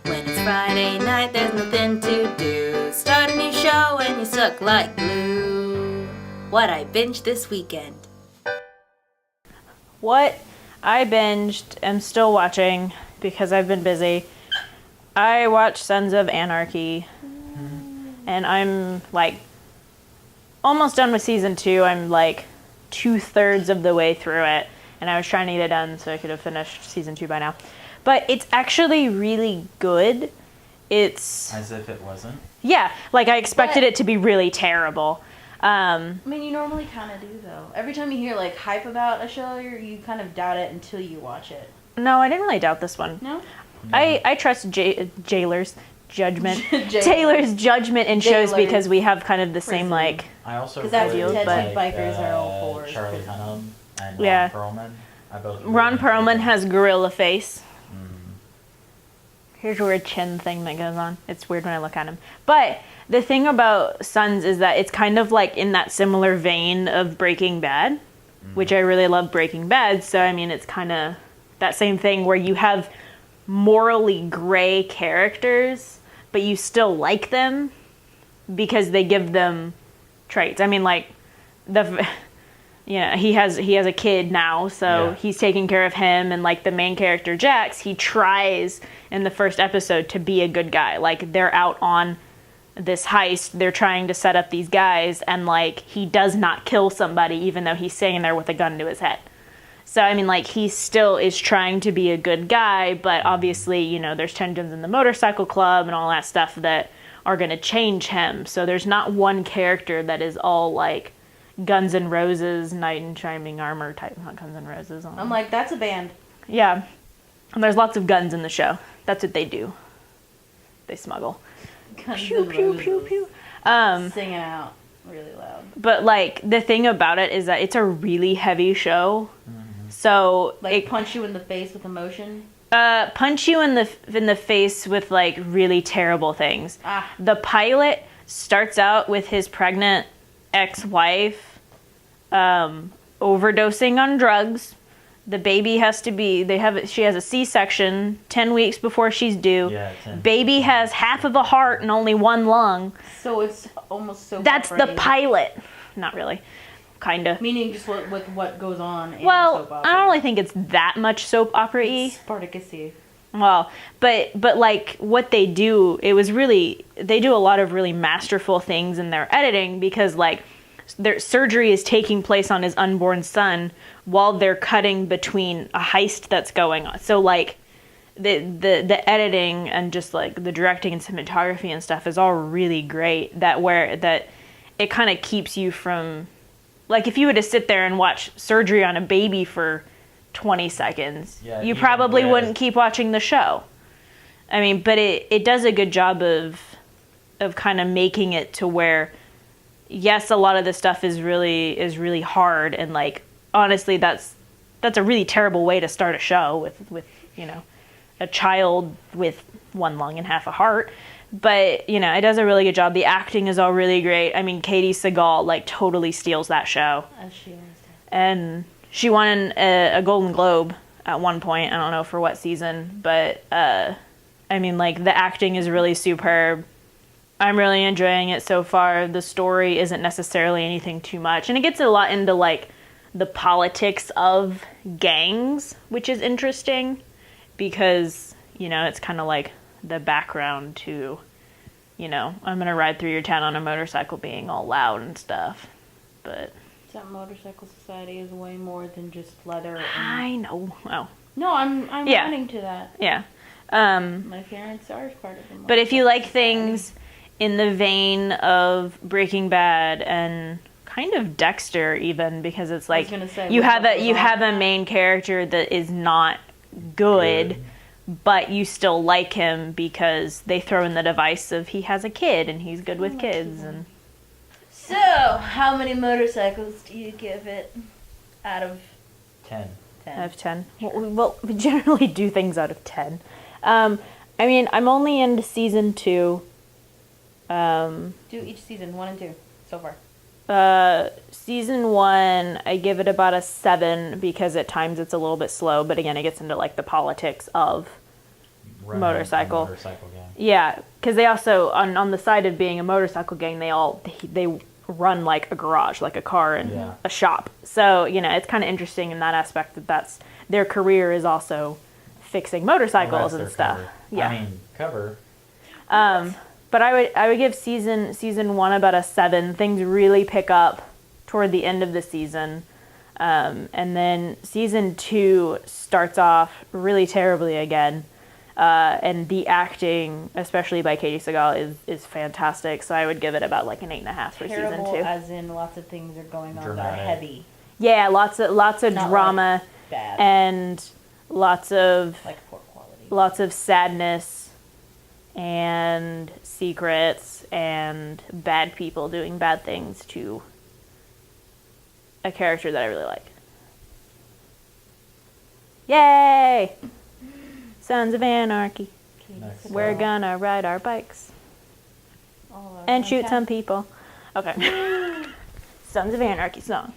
When it's Friday night, there's nothing to do. Start a new show and you suck like glue. What I binged this weekend. What I binged, am still watching because I've been busy. I watched Sons of Anarchy, and I'm like almost done with season 2. I'm like 2/3 of the way through it, and I was trying to get it done so I could have finished season 2 by now. But it's actually really good. It's as if it wasn't. Yeah, like I expected it to be really terrible. I mean, you normally kind of do, though. Every time you hear, like, hype about a show, you kind of doubt it until you watch it. No, I didn't really doubt this one. No? I trust Taylor's judgment. Taylor's judgment in shows because we have kind of the same, like... I also because that's really what like, bikers are all for. Charlie Hunnam and Yeah. Ron Perlman. Ron Perlman has gorilla face. Here's a weird chin thing that goes on. It's weird when I look at him. But the thing about Sons is that it's kind of like in that similar vein of Breaking Bad, which I really love Breaking Bad. So, I mean, it's kind of that same thing where you have morally gray characters, but you still like them because they give them traits. I mean, like, he has a kid now, so he's taking care of him, and like the main character Jax, he tries in the first episode to be a good guy. Like, they're out on this heist, they're trying to set up these guys, and like he does not kill somebody even though he's sitting there with a gun to his head. So I mean, like, he still is trying to be a good guy, but obviously, you know, there's tensions in the motorcycle club and all that stuff that are going to change him. So there's not one character that is all like Guns N' Roses, Knight in Shining Armor type, not Guns N' Roses. I'm like, that's a band. Yeah. And there's lots of guns in the show. That's what they do. They smuggle. Guns Pew, N' pew, Roses. pew, pew. Singing out really loud. But, like, the thing about it is that it's a really heavy show. So, Like, punch you in the face with emotion? punch you in the face with, like, really terrible things. The pilot starts out with his pregnant ex-wife overdosing on drugs. The baby has to be, she has a C-section 10 weeks before she's due. Yeah, 10. Baby has half of a heart and only one lung. So it's almost so. That's the pilot. Not really. Kinda. Meaning just what goes on in Well, soap opera. I don't really think it's that much soap opera-y. Spartacus-y. Well, but like what they do, they do a lot of really masterful things in their editing because like their surgery is taking place on his unborn son while they're cutting between a heist that's going on. So like the editing and just like the directing and cinematography and stuff is all really great. That it kind of keeps you from, like, if you were to sit there and watch surgery on a baby for 20 seconds, you probably wouldn't keep watching the show. I mean, but it does a good job of kind of making it to where, yes, a lot of this stuff is really hard, and like honestly, that's a really terrible way to start a show with you know, a child with one lung and half a heart. But, you know, it does a really good job. The acting is all really great. I mean, Katie Sagal, like, totally steals that show. As she always does. And she won a Golden Globe at one point. I don't know for what season. But, I mean, like, the acting is really superb. I'm really enjoying it so far. The story isn't necessarily anything too much. And it gets a lot into, like, the politics of gangs, which is interesting. Because, you know, it's kind of like the background to, you know, I'm gonna ride through your town on a motorcycle being all loud and stuff. But that motorcycle society is way more than just leather. I know. Oh. No, I'm running to that. Yeah. My parents are part of them. But if you like things in the vein of Breaking Bad and kind of Dexter, even, because it's like you have a main character that is not good. But you still like him because they throw in the device of he has a kid and he's good with kids. And so, how many motorcycles do you give it out of 10? Out of 10. Well, we generally do things out of 10. I mean, I'm only into season 2. Do each season, 1 and 2, so far. Season 1, I give it about a 7 because at times it's a little bit slow, but again, it gets into like the politics of Run motorcycle. A motorcycle gang. Yeah, because they also on the side of being a motorcycle gang, they run like a garage, like a car and Yeah. a shop. So it's kind of interesting in that aspect that's their career is also fixing motorcycles Well, that's and their stuff. cover. Yeah. I mean, cover. But I would give season 1 about a 7. Things really pick up toward the end of the season. And then season 2 starts off really terribly again. And the acting, especially by Katie Sagal, is fantastic. So I would give it about like an 8.5 for Terrible, season 2. as in lots of things are going on that are Dramatic. heavy. Yeah, lots of Not drama Bad. and lots of Like poor quality. lots of sadness and secrets and bad people doing bad things to a character that I really like. Yay! Sons of Anarchy. Nice. We're gonna ride our bikes All of our and shoot fantastic- some people. Okay. Sons of Anarchy song.